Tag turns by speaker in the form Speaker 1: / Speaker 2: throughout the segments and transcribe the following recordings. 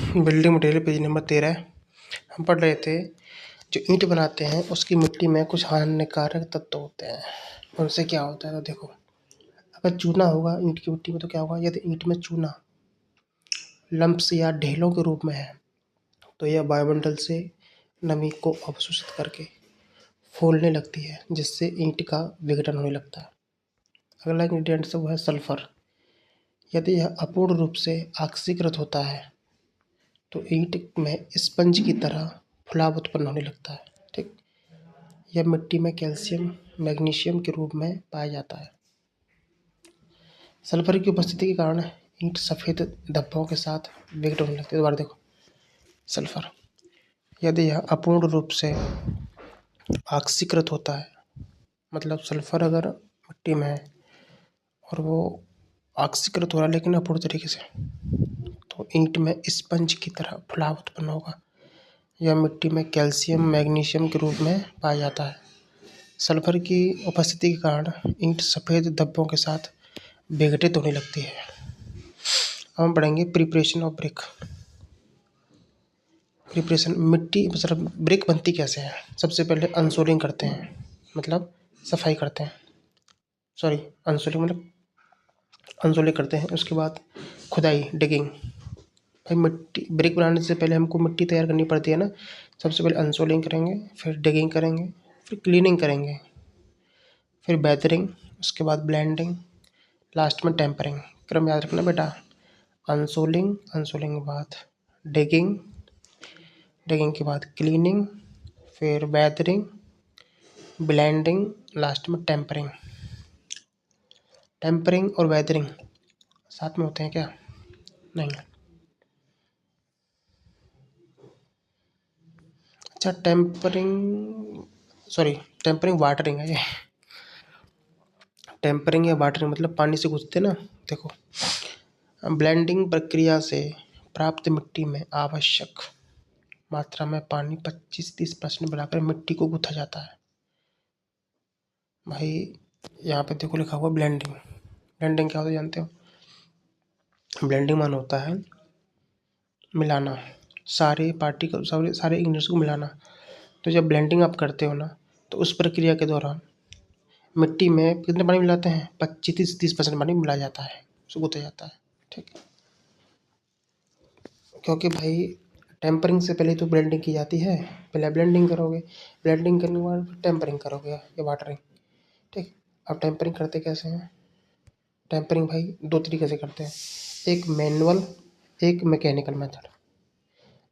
Speaker 1: Building material page number 13 हम पढ़ रहे थे। जो ईंट बनाते हैं उसकी मिट्टी में कुछ हानिकारक तत्व होते हैं। उनसे क्या होता है तो देखो, अगर चूना होगा ईंट की मिट्टी में तो क्या होगा, यदि ईंट में चूना लम्प्स या ढेलों के रूप में है तो यह वायुमंडल से नमी को अवशोषित करके फूलने लगती है, जिससे ईंट का विघटन होने लगता है। अगला इंग्रेडिएंट वो है सल्फर। यदि यह अपूर्ण रूप से ऑक्सीकृत होता है तो ईंट में स्पंज की तरह फुलाव उत्पन्न होने लगता है। ठीक, यह मिट्टी में कैल्शियम मैग्नीशियम के रूप में पाया जाता है। सल्फर की उपस्थिति के कारण ईंट सफ़ेद धब्बों के साथ विघटित होने लगती है। दोबारा देखो, सल्फर यदि यह अपूर्ण रूप से ऑक्सीकृत होता है, मतलब सल्फर अगर मिट्टी में है और वो ऑक्सीकृत हो रहा है लेकिन अपूर्ण तरीके से, तो ईंट में स्पंज की तरह फुलाव उत्पन्न होगा। यह मिट्टी में कैल्शियम मैग्नीशियम के रूप में पाया जाता है। सल्फर की उपस्थिति के कारण ईंट सफ़ेद धब्बों के साथ विघटित होने लगती है। अब हम पढ़ेंगे प्रिपरेशन ऑफ ब्रिक। प्रिपरेशन मिट्टी मतलब ब्रिक बनती कैसे है। सबसे पहले अनसोलिंग करते हैं, मतलब सफाई करते हैं, सॉरी अनसोलिंग मतलब अनसोलिंग करते हैं। उसके बाद खुदाई डिगिंग। भाई मिट्टी ब्रिक बनाने से पहले हमको मिट्टी तैयार करनी पड़ती है ना। सबसे पहले अनसोलिंग करेंगे, फिर डिगिंग करेंगे, फिर क्लीनिंग करेंगे, फिर बेदरिंग, उसके बाद ब्लेंडिंग, लास्ट में टेम्परिंग। क्रम याद रखना बेटा, अनसोलिंग, अनसोलिंग के बाद डिगिंग, डिगिंग के बाद क्लीनिंग, फिर बेदरिंग, ब्लेंडिंग, लास्ट में टेम्परिंग। टेम्परिंग और बेदरिंग साथ में होते हैं क्या? नहीं। अच्छा, टेम्परिंग वाटरिंग है ये। टेम्परिंग या वाटरिंग मतलब पानी से गूंथते ना। देखो, ब्लेंडिंग प्रक्रिया से प्राप्त मिट्टी में आवश्यक मात्रा में पानी 25-30% बढ़ाकर मिट्टी को गूंथा जाता है। भाई यहाँ पे देखो लिखा हुआ ब्लेंडिंग। ब्लेंडिंग क्या होता है जानते हो? ब्लेंडिंग मान होता है मिलाना, सारे पार्टिकल सारे इंग्रेडिएंट्स को मिलाना। तो जब ब्लेंडिंग आप करते हो ना, तो उस प्रक्रिया के दौरान मिट्टी में कितने पानी मिलाते हैं? 25-30% पानी मिलाया जाता है, उसको गूंथा जाता है। ठीक है, क्योंकि भाई टेम्परिंग से पहले तो ब्लेंडिंग की जाती है। पहले ब्लेंडिंग करोगे, ब्लेंडिंग करने के बाद टेम्परिंग करोगे या वाटरिंग। ठीक, अब टेम्परिंग करते कैसे हैं? टेम्परिंग भाई दो तरीके से करते हैं, एक मैनुअल, एक मैकेनिकल मेथड।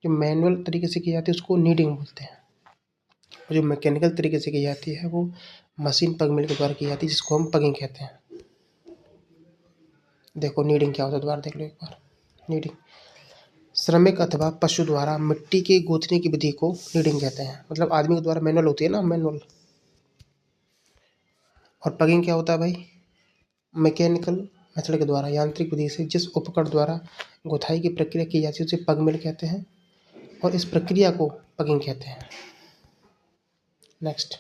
Speaker 1: जो मैनुअल तरीके से की जाती है उसको नीडिंग बोलते हैं, और जो मैकेनिकल तरीके से की जाती है वो मशीन पग मिल के द्वारा की जाती है, जिसको हम पगिंग कहते हैं। देखो नीडिंग क्या होता है, दोबारा देख लो एक बार। नीडिंग श्रमिक अथवा पशु द्वारा मिट्टी के गूंथने की विधि को नीडिंग कहते हैं। मतलब आदमी के द्वारा मैनुअल होती है ना, मैनुअल। और पगिंग क्या होता है भाई? मैकेनिकल मेथड के द्वारा, यांत्रिक विधि से जिस उपकरण द्वारा गुथाई की प्रक्रिया की जाती है उसे पग मिल कहते हैं, और इस प्रक्रिया को पगिंग कहते हैं। नेक्स्ट,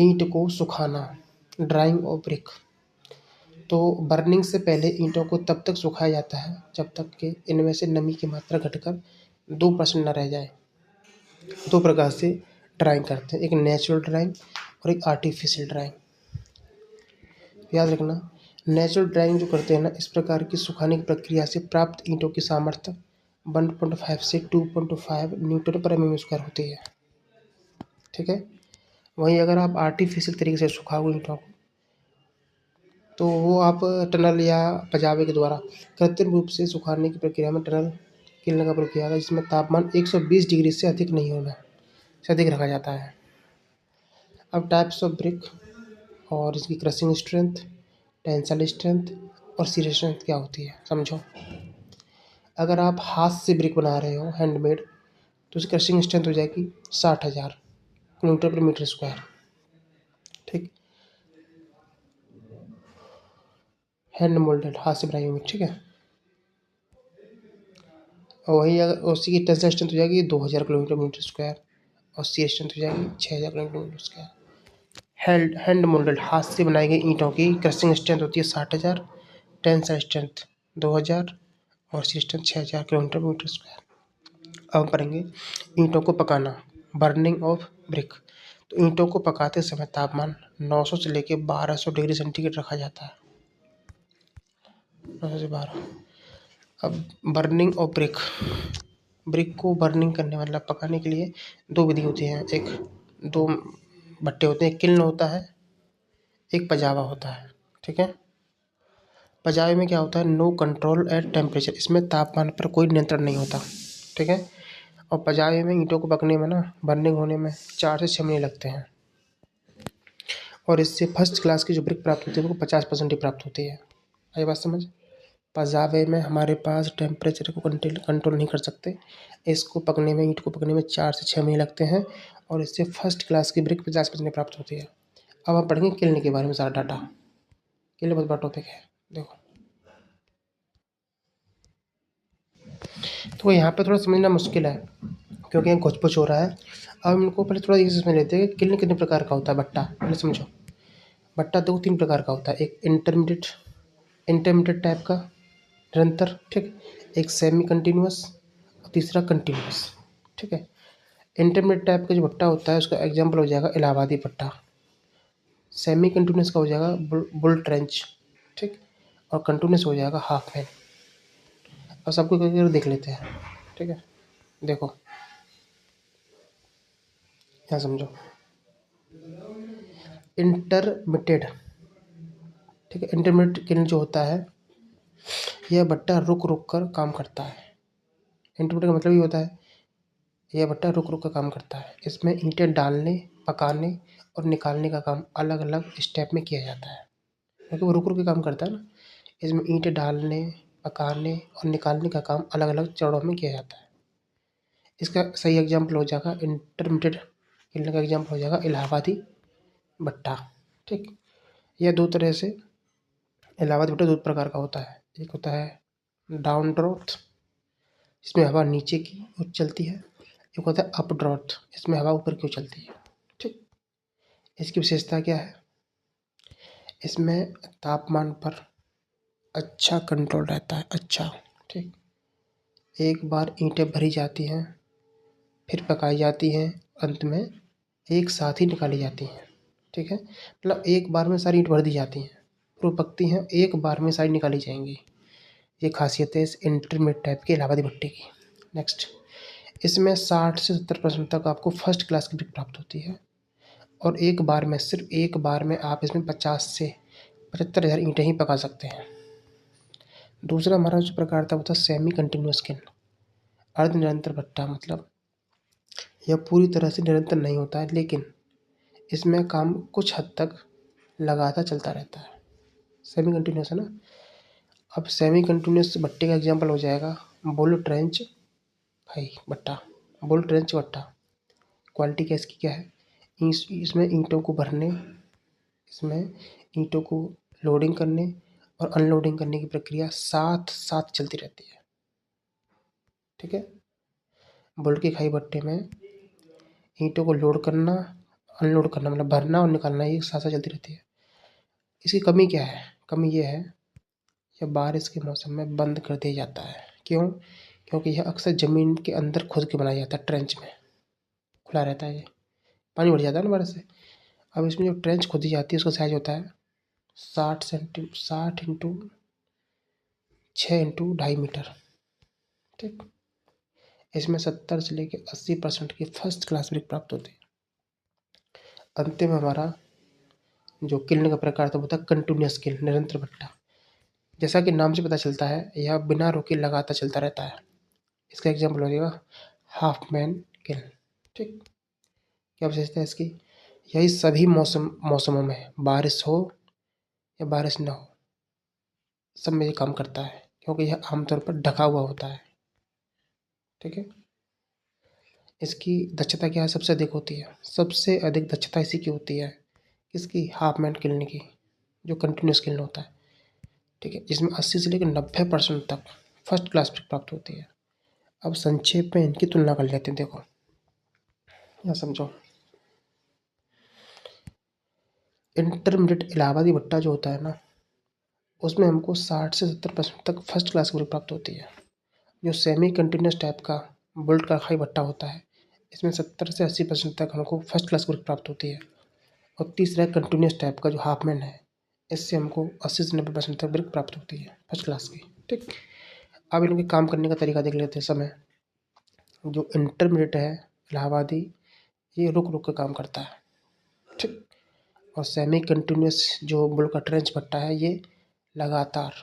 Speaker 1: ईंट को सुखाना, ड्राइंग ऑफ ब्रिक। तो बर्निंग से पहले ईंटों को तब तक सुखाया जाता है जब तक कि इनमें से नमी की मात्रा घटकर 2% न रह जाए। दो प्रकार से ड्राइंग करते हैं, एक नेचुरल ड्राइंग और एक आर्टिफिशियल ड्राइंग। याद रखना, नेचुरल ड्राइंग जो करते हैं ना, इस प्रकार की सुखाने की प्रक्रिया से प्राप्त ईंटों की सामर्थ्य 1.5 से 2.5 न्यूटन पर mm स्क्वायर होती है। ठीक है, वहीं अगर आप आर्टिफिशियल तरीके से सुखाओगे ईंटों को तो वो आप टनल या पजावे के द्वारा कृत्रिम रूप से सुखाने की प्रक्रिया में टनल किलने का प्रयोग किया जाता है, जिसमें तापमान 120 डिग्री से अधिक नहीं होना से अधिक रखा जाता है। अब टाइप्स ऑफ ब्रिक और इसकी क्रशिंग स्ट्रेंथ, टेंसाइल स्ट्रेंथ और शीयर स्ट्रेंथ क्या होती है समझो। अगर आप हाथ से ब्रिक बना रहे हो हैंडमेड, तो उसकी क्रशिंग स्ट्रेंथ हो जाएगी 60,000 किलोमीटर पर मीटर स्क्वायर। ठीक, हैंड मोल्डेड, हाथ से बनाई हुई। ठीक है, और वही अगर उसी की टेंसाइल स्ट्रेंथ हो जाएगी 2000 किलोमीटर मीटर स्क्वायर, और शीयर स्ट्रेंथ हो जाएगी 6000 kilometre metre square. Hand moulded, हाथ से बनाई गई ईंटों की क्रशिंग स्ट्रेंथ होती है 60,000, टेंसाइल स्ट्रेंथ 2000, और इसकी डिस्टेंस 6000 किलोमीटर स्क्वायर। अब हम पढ़ेंगे ईंटों को पकाना, बर्निंग ऑफ ब्रिक। तो ईंटों को पकाते समय तापमान 900 से लेकर 1200 डिग्री सेंटीग्रेड रखा जाता है, 900 से 12। अब बर्निंग ऑफ ब्रिक, ब्रिक को बर्निंग करने मतलब पकाने के लिए दो विधि होती हैं। एक दो भट्टे होते हैं, एक किल्न होता है, एक पजावा होता है। ठीक है, पजावे में क्या होता है, नो कंट्रोल एट टेम्परेचर, इसमें तापमान पर कोई नियंत्रण नहीं होता। ठीक है, और पजावे में ईंटों को पकने में ना, बर्निंग होने में 4 से 6 महीने लगते हैं, और इससे फर्स्ट क्लास की जो ब्रिक प्राप्त होती है वो 50% ही प्राप्त होती है। आई बात समझ। पजावे में हमारे पास टेम्परेचर को कंट्रोल नहीं कर सकते, इसको पकने में, ईंट को पकने में 4 से 6 महीने लगते हैं, और इससे फर्स्ट क्लास की ब्रिक 50% प्राप्त होती है। अब हम पढ़ेंगे किल्न के बारे में सारा डाटा। किल्न बहुत बड़ा टॉपिक है। देखो, तो यहाँ पे थोड़ा समझना मुश्किल है क्योंकि यहाँ कुछ कुछ हो रहा है। अब इनको पहले थोड़ा ये समझ लेते हैं कि किल्न कितने प्रकार का होता है। भट्टा पहले समझो। भट्टा 2-3 प्रकार का होता है, एक इंटरमीडिएट टाइप का निरंतर, ठीक, एक सेमी कंटिन्यूअस, तीसरा कंटिन्यूअस। ठीक है, इंटरमीडिएट टाइप का जो भट्टा होता है उसका एग्जाम्पल हो जाएगा इलाहाबादी भट्टा। सेमी कंटिन्यूअस का हो जाएगा बुल ट्रेंच। ठीक, और कंटिन्यूअस हो जाएगा हाफ मैन। और सबको करके देख लेते हैं। ठीक है, देखो यहाँ समझो। इंटरमिटेड, ठीक है, इंटरमीडिएट किल्न जो होता है यह भट्टा रुक रुक कर काम करता है। इंटरमीडिएट का मतलब ये होता है यह भट्टा रुक रुक कर काम करता है। इसमें ईंटें डालने, पकाने और निकालने का काम अलग अलग स्टेप में किया जाता है, क्योंकि वो रुक रुक के काम करता है ना। इसमें ईंटें डालने, पकाने और निकालने का काम अलग अलग चरणों में किया जाता है। इसका सही एग्जाम्पल हो जाएगा, इंटरमीडिएट किल्न का एग्जाम्पल हो जाएगा इलाहाबादी भट्टा। ठीक, यह दो तरह से, इलाहाबादी भट्टा दो प्रकार का होता है। एक होता है डाउन ड्रॉथ, इसमें हवा नीचे की ओर चलती है। एक होता है अप ड्रॉथ, इसमें हवा ऊपर की ओर चलती है। ठीक, इसकी विशेषता क्या है, इसमें तापमान पर अच्छा कंट्रोल रहता है, अच्छा। ठीक, एक बार ईंटें भरी जाती हैं, फिर पकाई जाती हैं, अंत में एक साथ ही निकाली जाती हैं। ठीक है, मतलब एक बार में सारी ईंट भर दी जाती हैं, फिर वो पकती हैं, एक बार में सारी निकाली जाएंगी। ये खासियत है इस इंटरमीडिएट टाइप के इलाहाबादी भट्टे की। नेक्स्ट, इसमें 60 से 70% तक आपको फर्स्ट क्लास की ब्रिक प्राप्त होती है, और एक बार में, सिर्फ एक बार में आप इसमें 50 से 75 हज़ार ईंटें ही पका सकते हैं। दूसरा हमारा जो प्रकार था वो था सेमी कंटिन्यूअस किल्न, अर्ध निरंतर भट्टा। मतलब यह पूरी तरह से निरंतर नहीं होता है, लेकिन इसमें काम कुछ हद तक लगातार चलता रहता है। सेमी कंटिन्यूअस है ना। अब सेमी कंटिन्यूअस भट्टे का एग्जांपल हो जाएगा बुल ट्रेंच भाई भट्टा। बुल ट्रेंच भट्टा, क्वालिटी क्या इसकी क्या है, इसमें ईंटों को भरने, इसमें ईंटों को लोडिंग करने और अनलोडिंग करने की प्रक्रिया साथ साथ चलती रहती है। ठीक है, बुल की खाई भट्टे में ईंटों को लोड करना, अनलोड करना, मतलब भरना और निकालना, ये साथ साथ चलती रहती है। इसकी कमी क्या है, कमी ये है यह बारिश के मौसम में बंद कर दिया जाता है। क्यों, क्योंकि यह अक्सर ज़मीन के अंदर खुद के बनाया जाता है, ट्रेंच में खुला रहता है, ये पानी भर जाता है ना बारिश से। अब इसमें जो ट्रेंच खोदी जाती है उसका साइज होता है 60 इंटू 6 इंटू 2.5 मीटर। ठीक, इसमें 70 से लेकर 80% की फर्स्ट क्लास ब्रिक प्राप्त होती है। अंतिम हमारा जो किल्न का प्रकार था वो था कंटिन्यूअस किल्न, निरंतर भट्टा। जैसा कि नाम से पता चलता है यह बिना रुके लगातार चलता रहता है। इसका एग्जाम्पल हो जाएगा हाफ मैन किल्न। ठीक, क्या विशेषता है इसकी, यही सभी मौसमों में, बारिश हो या बारिश ना हो, सब में ये काम करता है, क्योंकि यह आमतौर पर ढका हुआ होता है। ठीक है, इसकी दक्षता क्या है, सबसे अधिक होती है, सबसे अधिक दक्षता इसी की होती है, इसकी हाफ मैन किल्न की, जो कंटिन्यूस किल्न होता है। ठीक है, जिसमें 80 से लेकर 90% तक फर्स्ट क्लास ब्रिक प्राप्त होती है। अब संक्षेप में इनकी तुलना कर लेते हैं। देखो यहाँ समझो, इंटरमीडिएट इलाहाबादी भट्टा जो होता है ना, उसमें हमको 60 से 70% तक फर्स्ट क्लास की ब्रिक प्राप्त होती है। जो सेमी कंटिन्यूस टाइप का बोल्ट का खाई भट्टा होता है, इसमें 70 से 80% तक हमको फर्स्ट क्लास ग्रिप प्राप्त होती है। और तीसरा कंटिन्यूस टाइप का जो हाफमैन है, इससे हमको 80 से 90% तक ग्रिप प्राप्त होती है फर्स्ट क्लास की। ठीक, अब इनके काम करने का तरीका देख लेते हैं। समय जो इंटरमीडिएट है इलाहाबादी, ये रुक रुक के काम करता है। ठीक, और सेमी कंटिन्यूस जो बोल्ट का ट्रेंच भट्टा है, ये लगातार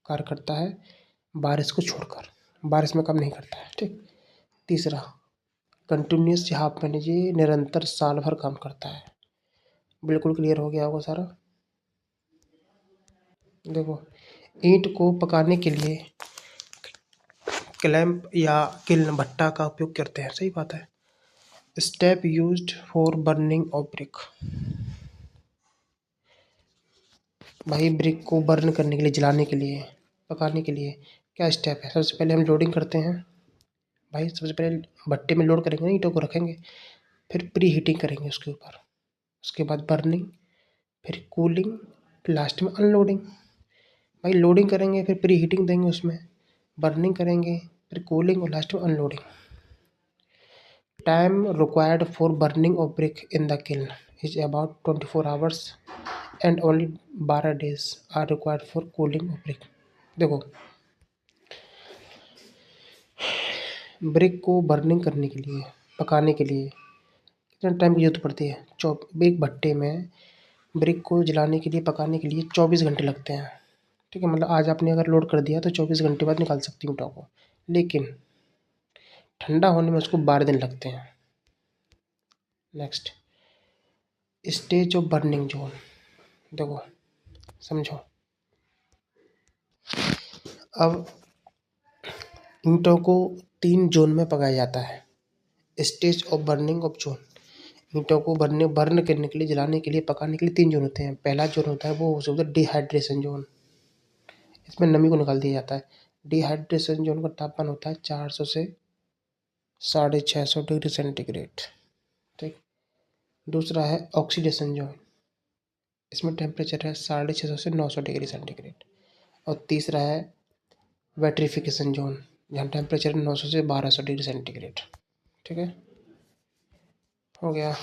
Speaker 1: कार्य करता है बारिश को छोड़कर, बारिश में काम नहीं करता है। ठीक, तीसरा कंटिन्यूस हाफमैन, ये निरंतर साल भर काम करता है। बिल्कुल क्लियर हो गया होगा सारा। देखो, ईंट को पकाने के लिए क्लैंप या किल्न भट्टा का उपयोग करते हैं, सही बात है। Step used for burning of brick, भाई ब्रिक को बर्न करने के लिए, जलाने के लिए, पकाने के लिए क्या स्टेप है। सबसे पहले हम लोडिंग करते हैं भाई, सबसे पहले भट्टे में लोड करेंगे ना, ईंटों को रखेंगे, फिर प्री हीटिंग करेंगे उसके ऊपर, उसके बाद बर्निंग, फिर कूलिंग, लास्ट में अनलोडिंग। भाई लोडिंग करेंगे, फिर प्री हीटिंग देंगे उसमें, बर्निंग करेंगे, फिर कूलिंग और लास्ट में unloading. Time required for burning of brick in the kiln is about 24 hours and only 12 days are required for cooling of brick. देखो, ब्रिक को बर्निंग करने के लिए, पकाने के लिए कितना टाइम की जरूरत पड़ती है। एक भट्टे में ब्रिक को जलाने के लिए, पकाने के लिए 24 घंटे लगते हैं। ठीक है, मतलब आज आपने अगर लोड कर दिया तो 24 घंटे बाद निकाल सकती हूँ ईंटों को, लेकिन ठंडा होने में उसको 12 दिन लगते हैं। Next, stage of burning zone, देखो समझो। अब ईंटों को 3 जोन में पकाया जाता है। Stage of burning of zone, ईंटों को बर्न करने के लिए, जलाने के लिए, पकाने के लिए 3 जोन होते हैं। पहला जोन होता है वो होता है डिहाइड्रेशन जोन, इसमें नमी को निकाल दिया जाता है। डिहाइड्रेशन जोन का तापमान होता है 400 से 650 डिग्री सेंटीग्रेड। ठीक, दूसरा है ऑक्सीडेशन जोन, इसमें टेम्परेचर है 650 से 900 डिग्री सेंटीग्रेड। और तीसरा है वेट्रिफिकेशन जोन, जहाँ टेम्परेचर है 900 से 1200 डिग्री सेंटीग्रेड। ठीक है, हो गया।